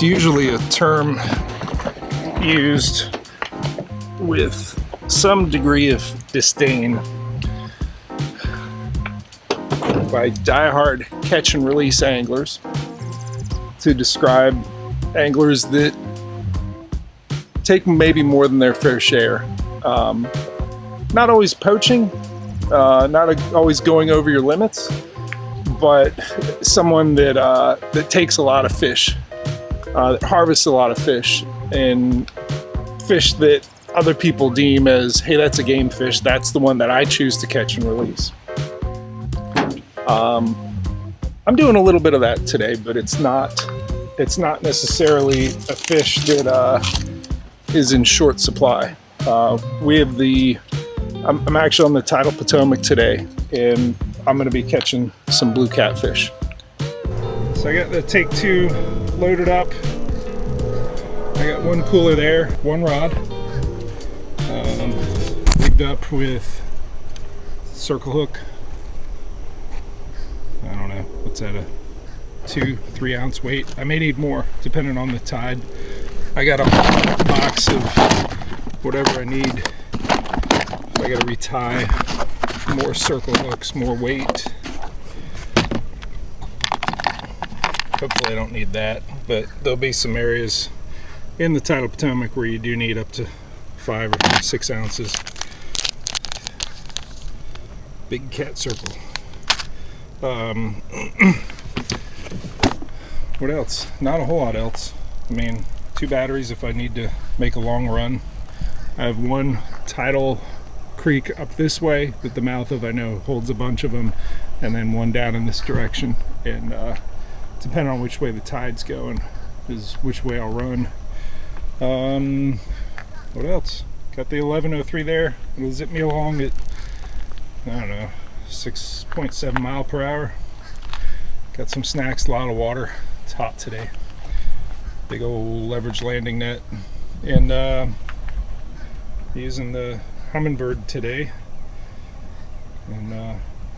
It's usually a term used with some degree of disdain by diehard catch and release anglers to describe anglers that take maybe more than their fair share. Not always poaching, not always going over your limits, but someone that takes a lot of fish, that harvests a lot of fish, and fish that other people deem as, hey, that's a game fish, that's the one that I choose to catch and release. I'm doing a little bit of that today, but it's not necessarily a fish that is in short supply. We have I'm actually on the tidal Potomac today, and I'm going to be catching some blue catfish. So I got the Take 2 loaded up. I got one cooler there, one rod, rigged up with circle hook. I don't know, what's that, a 2-3 ounce weight? I may need more depending on the tide. I got a box of whatever I need. I gotta retie more circle hooks, more weight. Hopefully I don't need that, but there'll be some areas in the tidal Potomac where you do need up to 5 or 6 ounces. Big cat circle. What else? Not a whole lot else. I mean, 2 batteries if I need to make a long run. I have one tidal creek up this way that the mouth of, I know, holds a bunch of them, and then one down in this direction, and depending on which way the tide's going is which way I'll run. What else? Got the 1103 there. It'll zip me along at, I don't know, 6.7 mile per hour. Got some snacks, a lot of water. It's hot today. Big old leverage landing net, and using the Humminbird today, and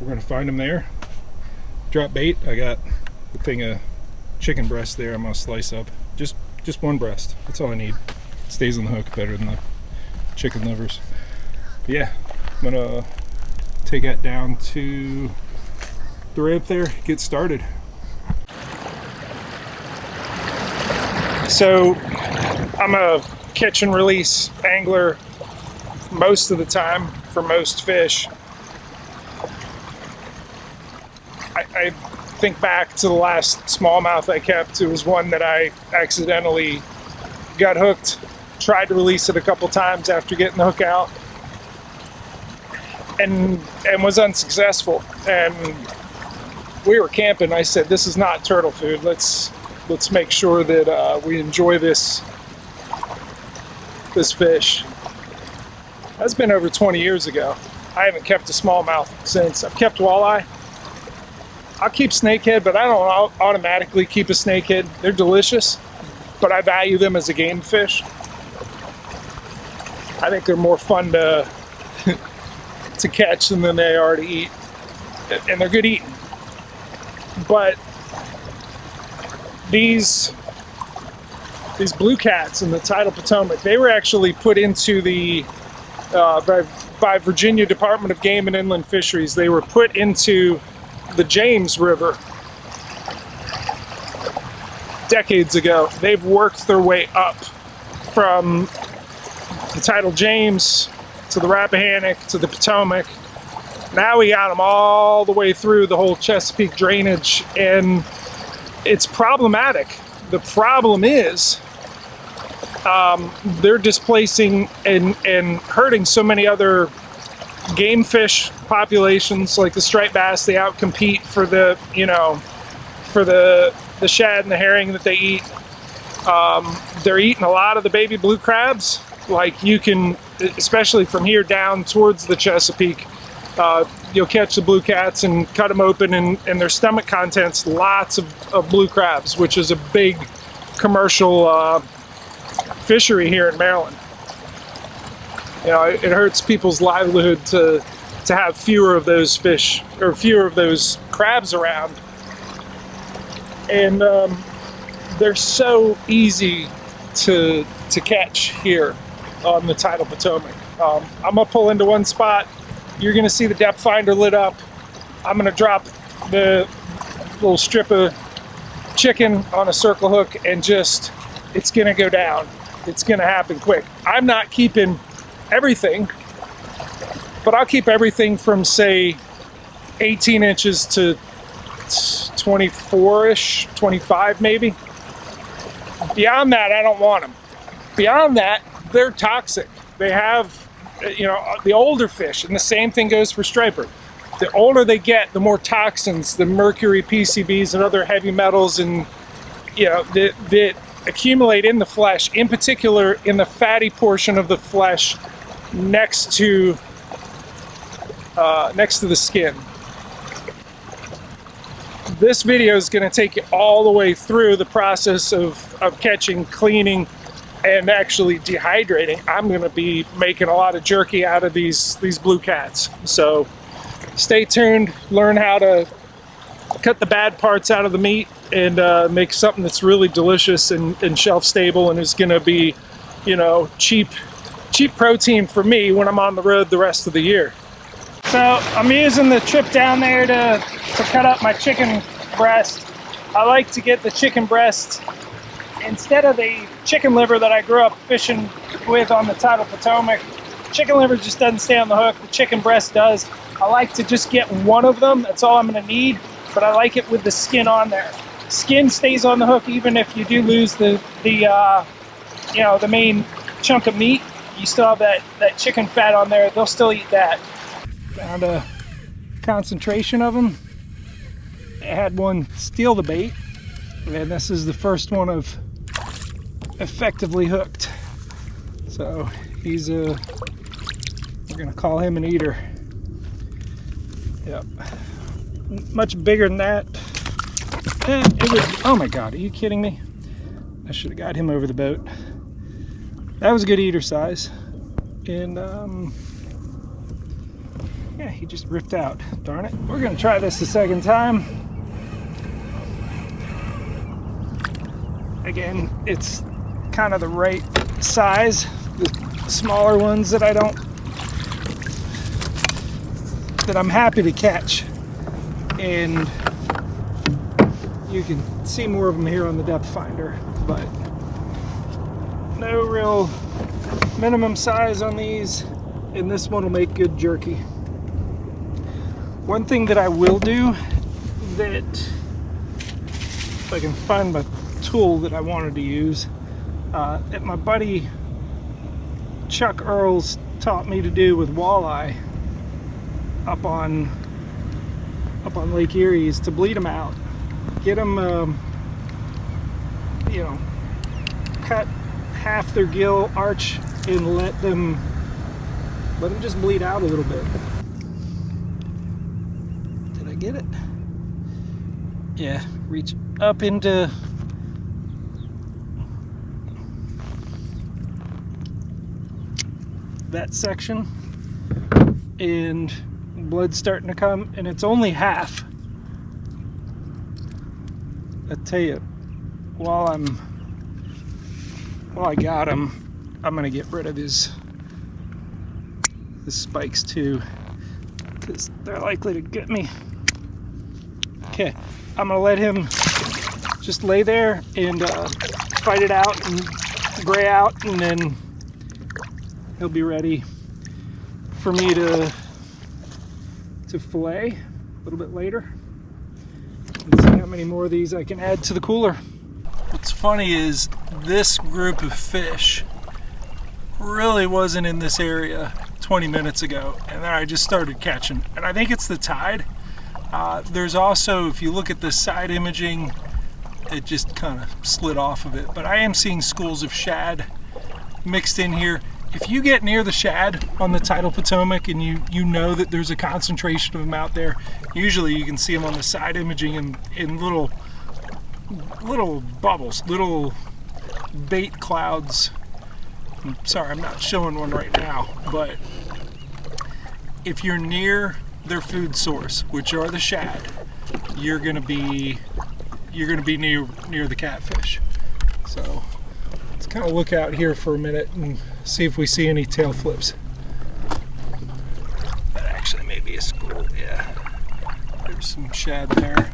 we're gonna find them there. Drop bait. I got a thing of chicken breast there. I'm gonna slice up just one breast. That's all I need. Stays on the hook better than the chicken livers. But yeah, I'm gonna take that down to the ramp there, get started. So I'm a catch and release angler most of the time for most fish. I think back to the last smallmouth I kept. It was one that I accidentally got hooked, tried to release it a couple times after getting the hook out, and was unsuccessful. And we were camping. I said, this is not turtle food. Let's make sure that we enjoy this fish. That's been over 20 years ago. I haven't kept a smallmouth since. I've kept walleye. I'll keep snakehead, but I don't automatically keep a snakehead. They're delicious, but I value them as a game fish. I think they're more fun to catch than they are to eat, and they're good eating. But these blue cats in the tidal Potomac, they were actually put into the by Virginia Department of Game and Inland Fisheries. They were put into the James River decades ago. They've worked their way up from the tidal James to the Rappahannock to the Potomac. Now we got them all the way through the whole Chesapeake drainage, and it's problematic. The problem is they're displacing and hurting so many other game fish populations, like the striped bass. They outcompete for the shad and the herring that they eat. They're eating a lot of the baby blue crabs. Like, you can, especially from here down towards the Chesapeake, you'll catch the blue cats and cut them open, and their stomach contents lots of blue crabs, which is a big commercial fishery here in Maryland. You know, it hurts people's livelihood to have fewer of those fish, or fewer of those crabs around. And they're so easy to catch here on the tidal Potomac. I'm gonna pull into one spot. You're gonna see the depth finder lit up. I'm gonna drop the little strip of chicken on a circle hook and just, it's gonna go down. It's gonna happen quick. I'm not keeping everything, but I'll keep everything from, say, 18 inches to 24-ish, 25 maybe. Beyond that, I don't want them. Beyond that, they're toxic. They have, you know, the older fish, and the same thing goes for striper. The older they get, the more toxins, the mercury, PCBs, and other heavy metals, and you know, that accumulate in the flesh, in particular in the fatty portion of the flesh next to the skin. This video is going to take you all the way through the process of catching, cleaning, and actually dehydrating. I'm going to be making a lot of jerky out of these blue cats. So stay tuned, learn how to cut the bad parts out of the meat and make something that's really delicious and shelf stable, and is going to be, you know, cheap protein for me when I'm on the road the rest of the year. So I'm using the trip down there to cut up my chicken breast. I like to get the chicken breast instead of the chicken liver that I grew up fishing with on the tidal Potomac. Chicken liver just doesn't stay on the hook. The chicken breast does. I like to just get one of them. That's all I'm going to need, but I like it with the skin on there. Skin stays on the hook even if you do lose the you know, the main chunk of meat. You still have that chicken fat on there. They'll still eat that. Found a concentration of them. I had one steal the bait, and this is the first one I've effectively hooked. So he's we're gonna call him an eater. Yep, much bigger than that. It was, oh my god, are you kidding me? I should have got him over the boat. That was a good eater size, and yeah, he just ripped out. Darn it. We're gonna try this a second time. Again, it's kind of the right size. The smaller ones that I'm happy to catch. And you can see more of them here on the depth finder, but no real minimum size on these, and this one will make good jerky. One thing that I will do, that if I can find my tool that I wanted to use, that my buddy Chuck Earls taught me to do with walleye up on Lake Erie, is to bleed them out. Get them, you know, cut half their gill arch and let them just bleed out a little bit. Did I get it? Yeah, reach up into that section, and blood's starting to come, and it's only half. I tell you, while I got him, I'm gonna get rid of his spikes too, because they're likely to get me. Okay, I'm gonna let him just lay there and fight it out and gray out, and then he'll be ready for me to fillet a little bit later. Let's see how many more of these I can add to the cooler. What's funny is this group of fish really wasn't in this area 20 minutes ago, and then I just started catching, and I think it's the tide. There's also, if you look at the side imaging, it just kind of slid off of it, but I am seeing schools of shad mixed in here. If you get near the shad on the tidal Potomac and you know that there's a concentration of them out there, usually you can see them on the side imaging in little bubbles, little bait clouds. I'm sorry, I'm not showing one right now, but if you're near their food source, which are the shad, you're gonna be you're going to be near the catfish. So let's kind of look out here for a minute and see if we see any tail flips. That actually may be a school, yeah. There's some shad there.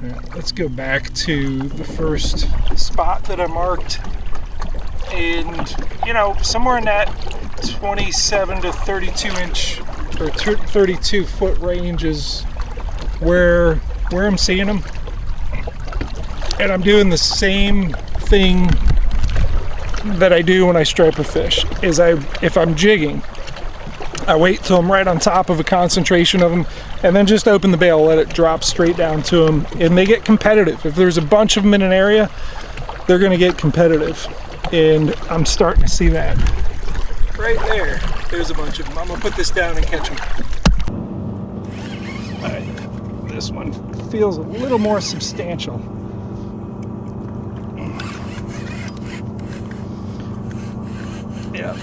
All right, let's go back to the first spot that I marked. And, you know, somewhere in that 27 to 32 inch or 32 foot range is where I'm seeing them. And I'm doing the same thing that I do when I stripe a fish. If I'm jigging, I wait till I'm right on top of a concentration of them and then just open the bail, let it drop straight down to them, and they get competitive. If there's a bunch of them in an area, they're going to get competitive. And I'm starting to see that. Right there, there's a bunch of them. I'm gonna put this down and catch them. All right, this one feels a little more substantial. Yep,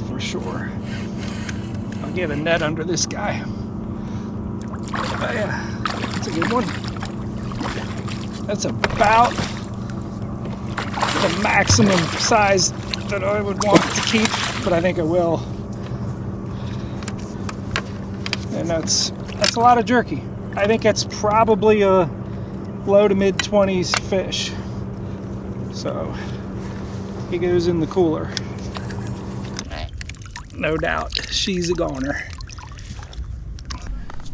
for sure. I'll get a net under this guy. Oh yeah, that's a good one. That's about the maximum size that I would want to keep, but I think I will. And that's a lot of jerky. I think it's probably a low to mid 20s fish. So he goes in the cooler. No doubt she's a goner.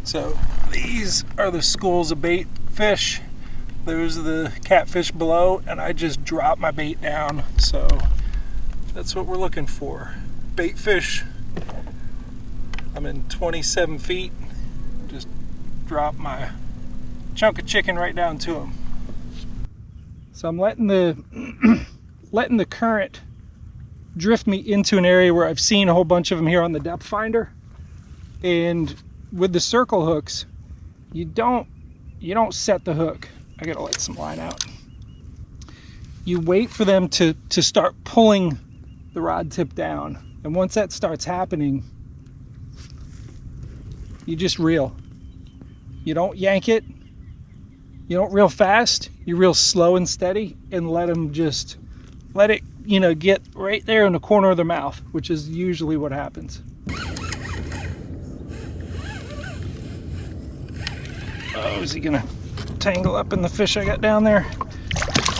So these are the schools of bait fish. Those are the catfish below, and I just dropped my bait down. So that's what we're looking for. Bait fish. I'm in 27 feet. Just drop my chunk of chicken right down to them. So I'm letting the current drift me into an area where I've seen a whole bunch of them here on the depth finder. And with the circle hooks, you don't set the hook. I gotta let some line out. You wait for them to start pulling the rod tip down. And once that starts happening, you just reel. You don't yank it. You don't reel fast. You reel slow and steady and let it, you know, get right there in the corner of their mouth, which is usually what happens. Oh, is he gonna tangle up in the fish I got down there?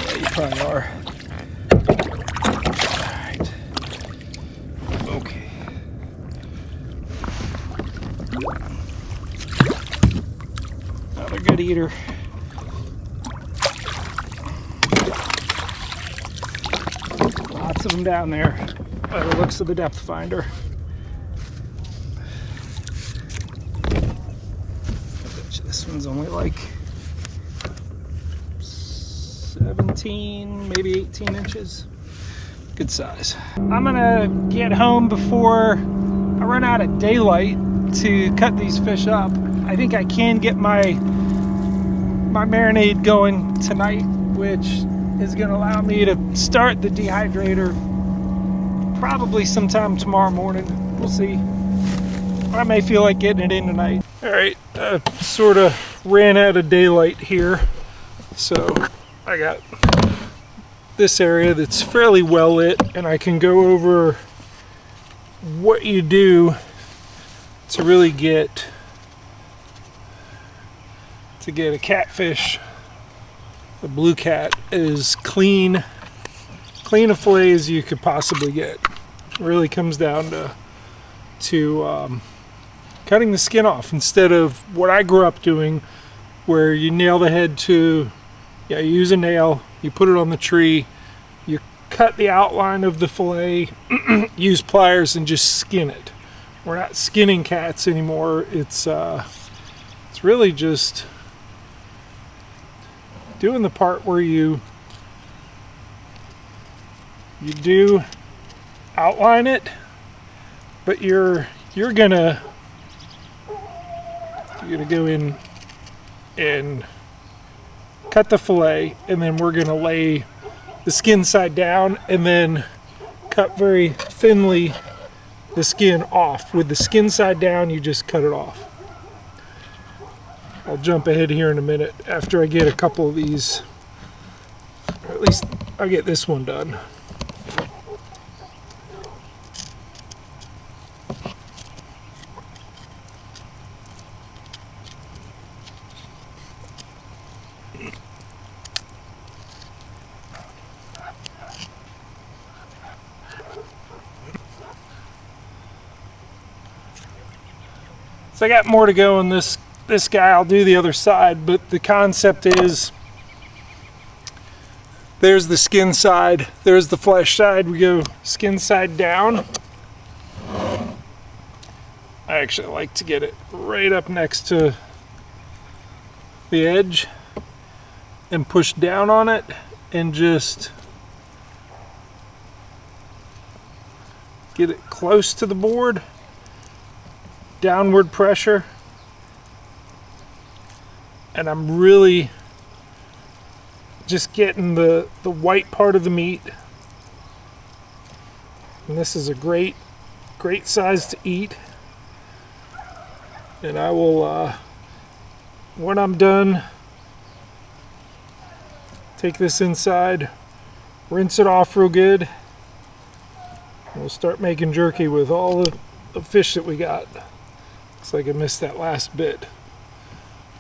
Yeah, you probably are. Alright. Okay. Another good eater. Lots of them down there by the looks of the depth finder. This one's only like 17, maybe 18 inches. Good size. I'm gonna get home before I run out of daylight to cut these fish up. I think I can get my marinade going tonight, which is gonna allow me to start the dehydrator probably sometime tomorrow morning. We'll see. I may feel like getting it in tonight. All right, sort of ran out of daylight here. So I got this area that's fairly well lit, and I can go over what you do to really get a catfish. The blue cat is clean a fillet as you could possibly get. It really comes down to cutting the skin off instead of what I grew up doing, where you nail the head to, you use a nail, you put it on the tree, you cut the outline of the fillet, use pliers, and just skin it. We're not skinning cats anymore. It's really just doing the part where you do outline it, but you're gonna go in and cut the fillet, and then we're gonna lay the skin side down and then cut very thinly the skin off. With the skin side down, you just cut it off. I'll jump ahead here in a minute after I get a couple of these, or at least I'll get this one done. So I got more to go on this guy. I'll do the other side, but the concept is there's the skin side, there's the flesh side. We go skin side down. I actually like to get it right up next to the edge and push down on it and just get it close to the board. Downward pressure, and I'm really just getting the white part of the meat. And this is a great size to eat. And I will, when I'm done, take this inside, rinse it off real good, and we'll start making jerky with all the fish that we got. Looks like I missed that last bit,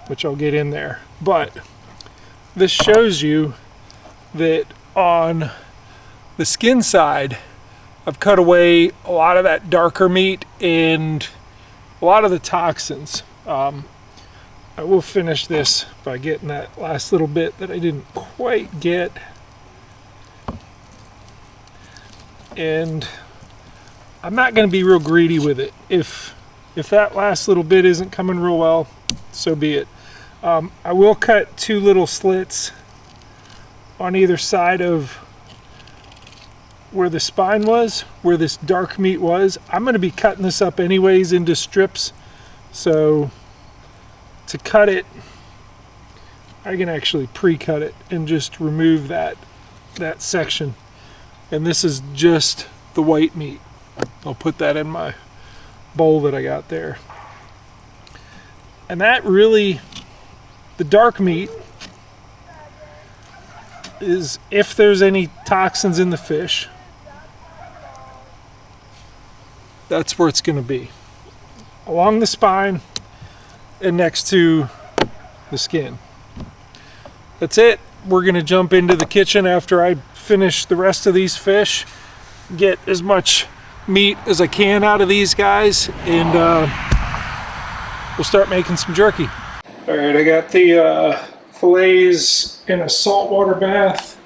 which I'll get in there. But this shows you that on the skin side, I've cut away a lot of that darker meat and a lot of the toxins. I will finish this by getting that last little bit that I didn't quite get. And I'm not going to be real greedy with it. If that last little bit isn't coming real well, so be it. I will cut 2 little slits on either side of where the spine was, where this dark meat was. I'm going to be cutting this up anyways into strips, so to cut it, I can actually pre-cut it and just remove that section. And this is just the white meat. I'll put that in my bowl that I got there. And that really, the dark meat is, if there's any toxins in the fish, that's where it's going to be, along the spine and next to the skin. That's it. We're going to jump into the kitchen after I finish the rest of these fish, get as much meat as I can out of these guys, and we'll start making some jerky. All right, I got the fillets in a saltwater bath.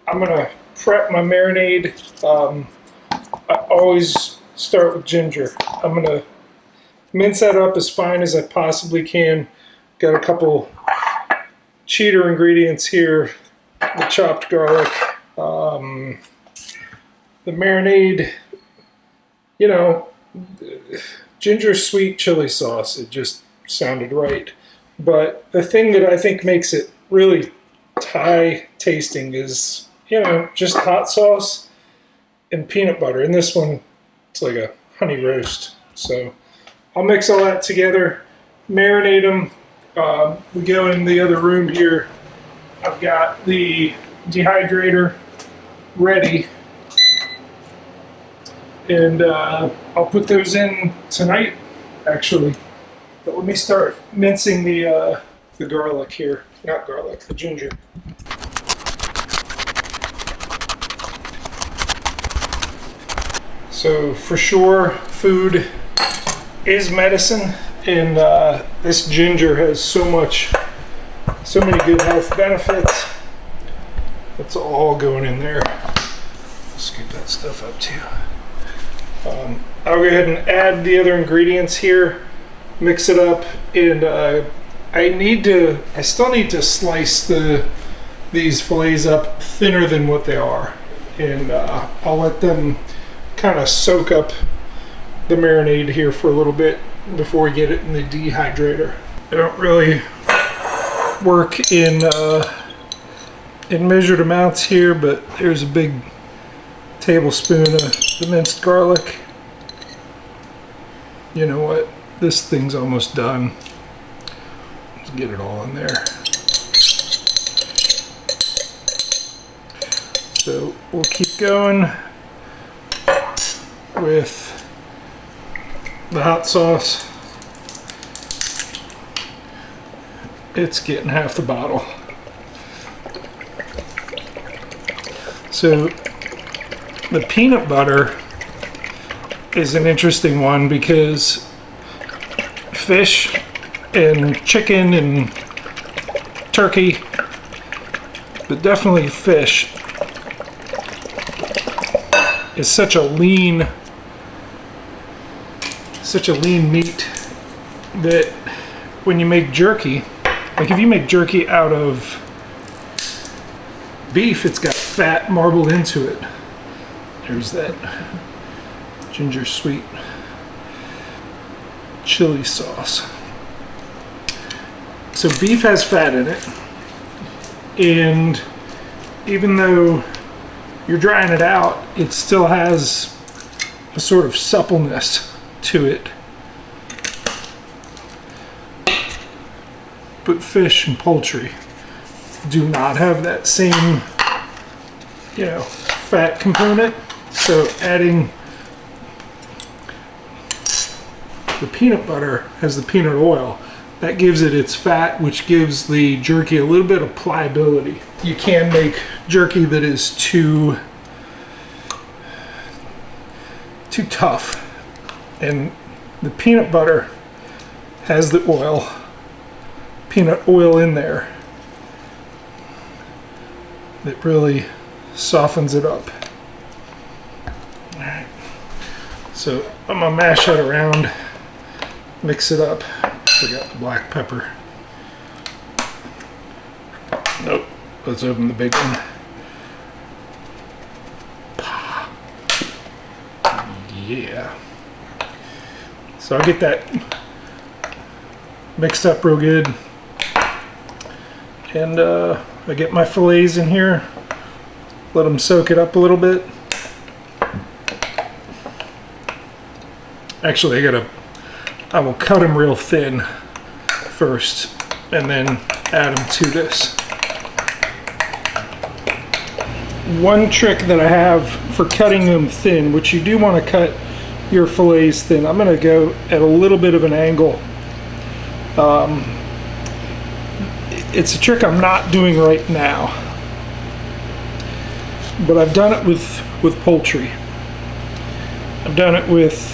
I'm gonna prep my marinade. I always start with ginger. I'm gonna mince that up as fine as I possibly can. Got a couple cheater ingredients here: the chopped garlic, the marinade. You know, ginger sweet chili sauce, it just sounded right. But the thing that I think makes it really Thai tasting is, you know, just hot sauce and peanut butter. And this one, it's like a honey roast. So I'll mix all that together, marinate them. We go in the other room here. I've got the dehydrator ready. And I'll put those in tonight, actually. But let me start mincing the garlic here. Not garlic, the ginger. So for sure, food is medicine, and this ginger has so many good health benefits. That's all going in there. Scoop that stuff up too. I'll go ahead and add the other ingredients here, mix it up, and I still need to slice these fillets up thinner than what they are, and I'll let them kind of soak up the marinade here for a little bit before we get it in the dehydrator. I don't really work in measured amounts here, but there's a big tablespoon of the minced garlic. You know what? This thing's almost done. Let's get it all in there. So we'll keep going with the hot sauce. It's getting half the bottle. So the peanut butter is an interesting one because fish and chicken and turkey, but definitely fish, is such a lean meat that when you make jerky, like if you make jerky out of beef, it's got fat marbled into it. There's that ginger sweet chili sauce. So beef has fat in it, and even though you're drying it out, it still has a sort of suppleness to it. But fish and poultry do not have that same, fat component. So adding the peanut butter as the peanut oil, that gives it its fat, which gives the jerky a little bit of pliability. You can make jerky that is too tough, and the peanut butter has the peanut oil in there that really softens it up. All right, so I'm gonna mash that around, mix it up. Forgot the black pepper. Nope, let's open the big one. Yeah. So I'll get that mixed up real good. And I get my fillets in here, let them soak it up a little bit. Actually, I will cut them real thin first and then add them to this. One trick that I have for cutting them thin, which you do want to cut your fillets thin, I'm going to go at a little bit of an angle. It's a trick I'm not doing right now, but I've done it with poultry. I've done it with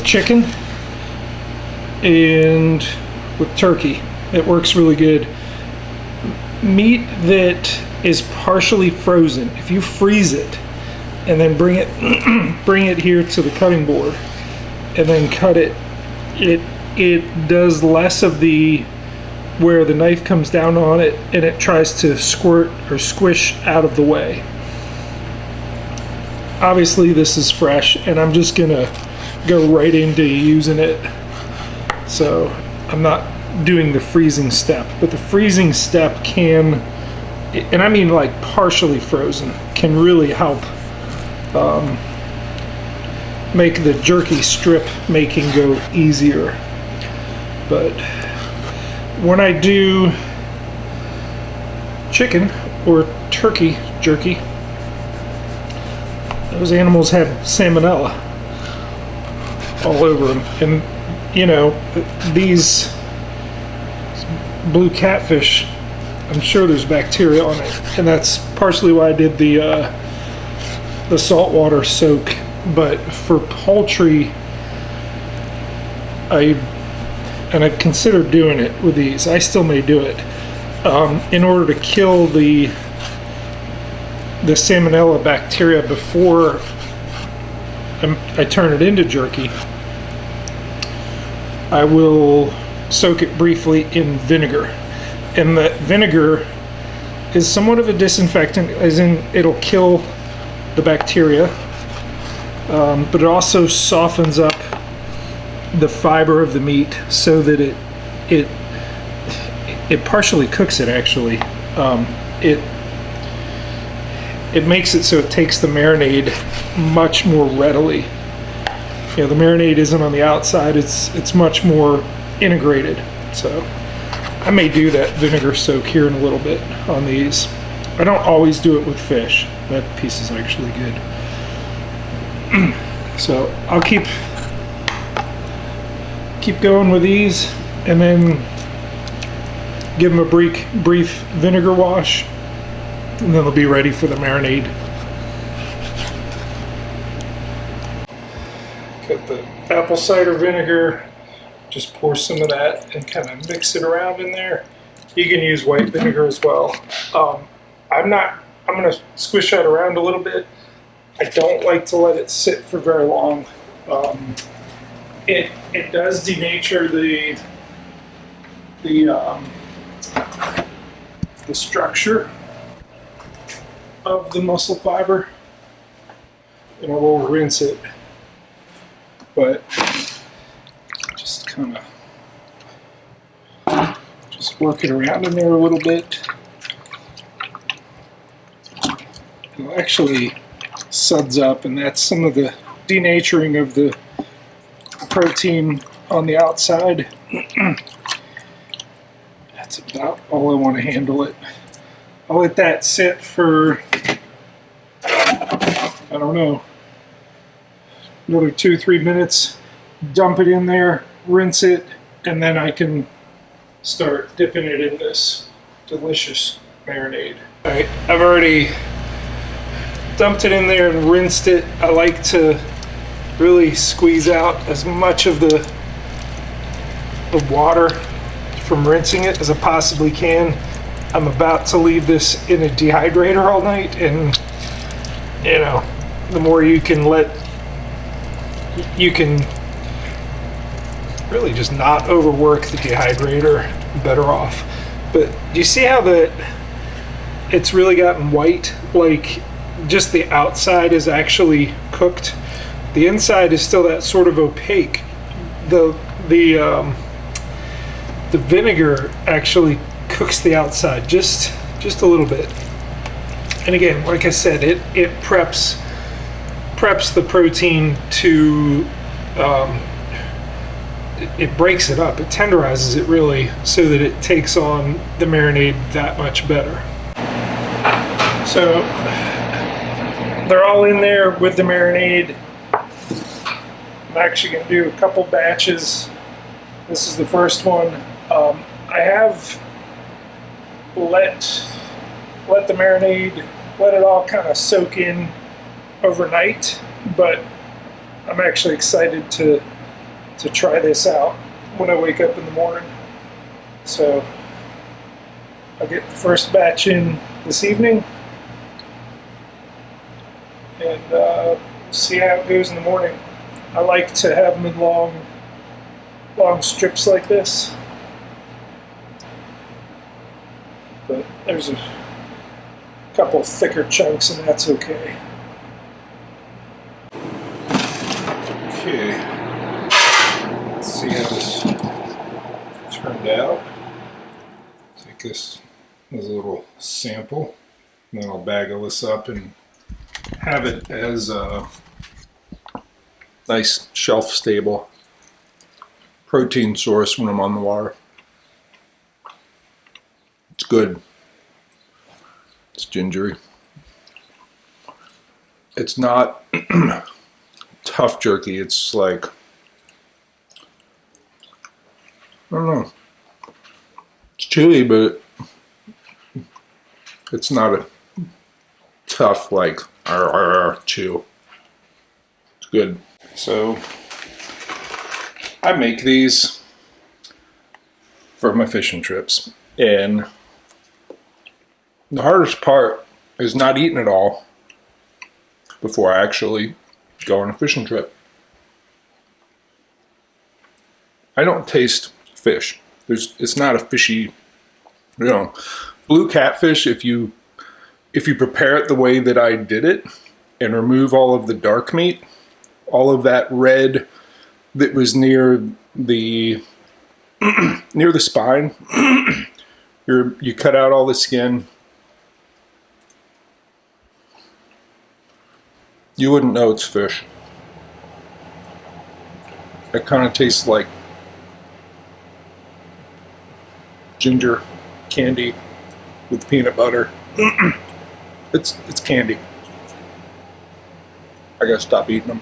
chicken and with turkey. It works really good. Meat that is partially frozen, if you freeze it and then bring it here to the cutting board and then cut it, it does less of the where the knife comes down on it and it tries to squirt or squish out of the way. Obviously this is fresh and I'm just gonna go right into using it, so I'm not doing the freezing step, but the freezing step can, and I mean like partially frozen, can really help make the jerky strip making go easier. But when I do chicken or turkey jerky, those animals have salmonella all over them, and these blue catfish, I'm sure there's bacteria on it, and that's partially why I did the saltwater soak. But for poultry, I considered doing it with these. I still may do it in order to kill the salmonella bacteria before I turn it into jerky. I will soak it briefly in vinegar, and the vinegar is somewhat of a disinfectant, as in it'll kill the bacteria, but it also softens up the fiber of the meat so that it partially cooks it. Actually, it makes it so it takes the marinade much more readily. you know, the marinade isn't on the outside, it's much more integrated. So I may do that vinegar soak here in a little bit on these. I don't always do it with fish. That piece is actually good. So I'll keep going with these, and then give them a brief vinegar wash, and then they'll be ready for the marinade. Got the apple cider vinegar. Just pour some of that and kind of mix it around in there. You can use white vinegar as well. I'm going to squish that around a little bit. I don't like to let it sit for very long. It does denature the structure of the muscle fiber, and I will rinse it, but just kind of just work it around in there a little bit. It actually suds up, and that's some of the denaturing of the protein on the outside. That's about all I want to handle it. I'll let that sit for, I don't know, another 2-3 minutes. Dump it in there, rinse it, and then I can start dipping it in this delicious marinade. Alright, I've already dumped it in there and rinsed it. I like to really squeeze out as much of the water from rinsing it as I possibly can. I'm about to leave this in a dehydrator all night, and you know, the more you can really just not overwork the dehydrator, better off. But do you see how it's really gotten white? Like, just the outside is actually cooked. The inside is still that sort of opaque. The vinegar actually cooks the outside just a little bit. And again, like I said, it preps the protein to it breaks it up. It tenderizes it really so that it takes on the marinade that much better. So they're all in there with the marinade. I'm actually going to do a couple batches. This is the first one. I have let the marinade, let it all kind of soak in overnight, but I'm actually excited to try this out when I wake up in the morning. So I'll get the first batch in this evening, and see how it goes in the morning. I like to have them in long strips like this, but there's a couple thicker chunks, and that's okay. Okay, let's see how this turned out. Take this as a little sample, and then I'll bag this up and have it as a nice shelf-stable protein source when I'm on the water. It's good. It's gingery. It's not tough jerky. It's like, I don't know. It's chewy, but it's not a tough, like, chew. It's good. So I make these for my fishing trips, and the hardest part is not eating it all before I actually go on a fishing trip. I don't taste fish. It's not a fishy, you know. Blue catfish, if you prepare it the way that I did it and remove all of the dark meat, all of that red that was near the near the spine, you cut out all the skin, you wouldn't know it's fish. It kind of tastes like ginger candy with peanut butter. It's candy. I gotta stop eating them.